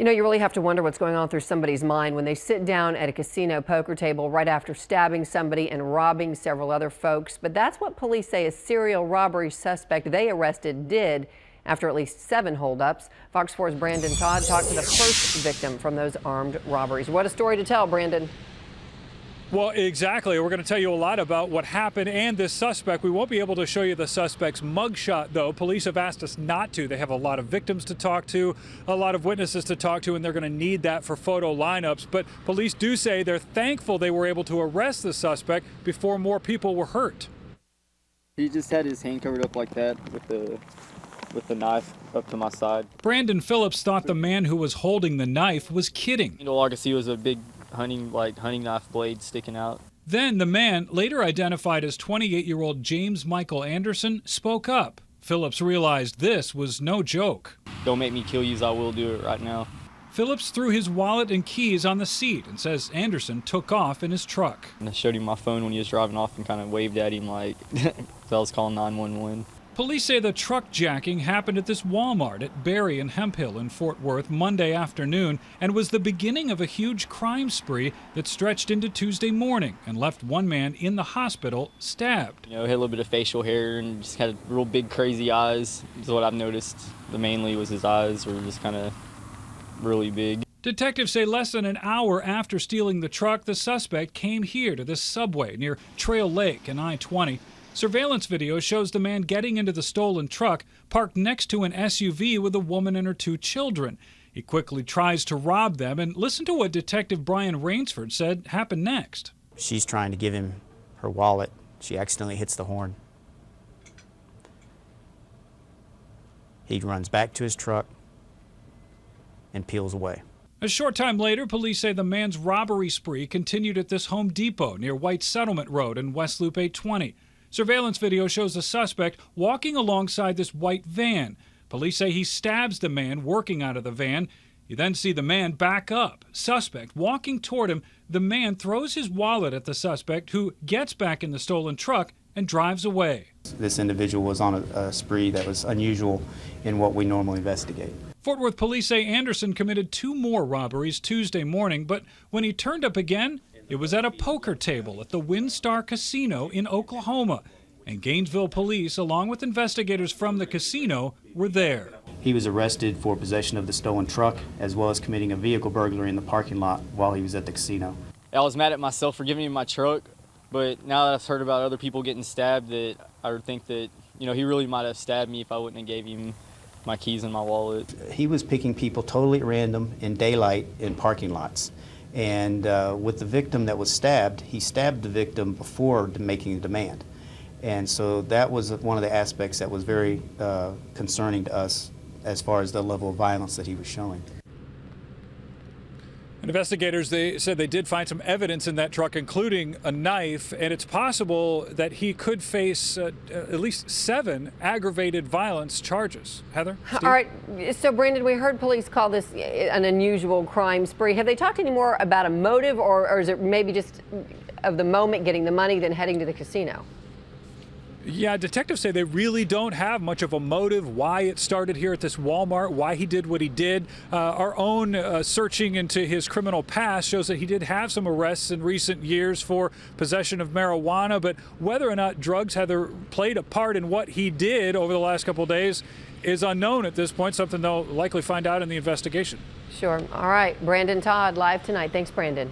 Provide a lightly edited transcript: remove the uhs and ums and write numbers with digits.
You know, you really have to wonder what's going on through somebody's mind when they sit down at a casino poker table right after stabbing somebody and robbing several other folks. But that's what police say a serial robbery suspect they arrested did after at least 7 holdups. Fox 4's Brandon Todd talked to the first victim from those armed robberies. What a story to tell, Brandon. Well, exactly. We're going to tell you a lot about what happened and this suspect. We won't be able to show you the suspect's mugshot, though. Police have asked us not to. They have a lot of victims to talk to, a lot of witnesses to talk to, and they're going to need that for photo lineups. But police do say they're thankful they were able to arrest the suspect before more people were hurt. He just had his hand covered up like that with the knife up to my side. Brandon Phillips thought the man who was holding the knife was kidding. All I could see was a big hunting knife blade sticking out. Then the man, later identified as 28-year-old James Michael Anderson, spoke up. Phillips realized this was no joke. Don't make me kill you, I will do it right now. Phillips threw his wallet and keys on the seat and says Anderson took off in his truck. And I showed him my phone when he was driving off and kind of waved at him like I was calling 911. Police say the truck jacking happened at this Walmart at Berry and Hemphill in Fort Worth Monday afternoon and was the beginning of a huge crime spree that stretched into Tuesday morning and left one man in the hospital stabbed. He had a little bit of facial hair and just had real big crazy eyes is what I've noticed. The mainly was his eyes were just kind of really big. Detectives say less than an hour after stealing the truck, the suspect came here to this subway near Trail Lake and I-20. Surveillance video shows the man getting into the stolen truck parked next to an SUV with a woman and her 2 children. He quickly tries to rob them, and listen to what Detective Brian Rainsford said happened next. She's trying to give him her wallet. She accidentally hits the horn. He runs back to his truck and peels away. A short time later, police say the man's robbery spree continued at this Home Depot near White Settlement Road in West Loop 820. Surveillance video shows the suspect walking alongside this white van. Police say he stabs the man working out of the van. You then see the man back up. Suspect walking toward him. The man throws his wallet at the suspect, who gets back in the stolen truck and drives away. This individual was on a spree that was unusual in what we normally investigate. Fort Worth police say Anderson committed 2 more robberies Tuesday morning, but when he turned up again, it was at a poker table at the WinStar Casino in Oklahoma. And Gainesville police, along with investigators from the casino, were there. He was arrested for possession of the stolen truck, as well as committing a vehicle burglary in the parking lot while he was at the casino. I was mad at myself for giving him my truck, but now that I've heard about other people getting stabbed, that I would think that, he really might have stabbed me if I wouldn't have gave him my keys and my wallet. He was picking people totally at random in daylight in parking lots. And with the victim that was stabbed, he stabbed the victim before making a demand. And so that was one of the aspects that was very concerning to us as far as the level of violence that he was showing. Investigators, they said they did find some evidence in that truck, including a knife, and it's possible that he could face at least 7 aggravated violence charges. Heather? Steve? All right. So, Brandon, we heard police call this an unusual crime spree. Have they talked any more about a motive, or is it maybe just of the moment getting the money, then heading to the casino? Yeah, detectives say they really don't have much of a motive, why it started here at this Walmart, why he did what he did. Our own searching into his criminal past shows that he did have some arrests in recent years for possession of marijuana, but whether or not drugs had played a part in what he did over the last couple of days is unknown at this point, something they'll likely find out in the investigation. Sure. All right. Brandon Todd, live tonight. Thanks, Brandon.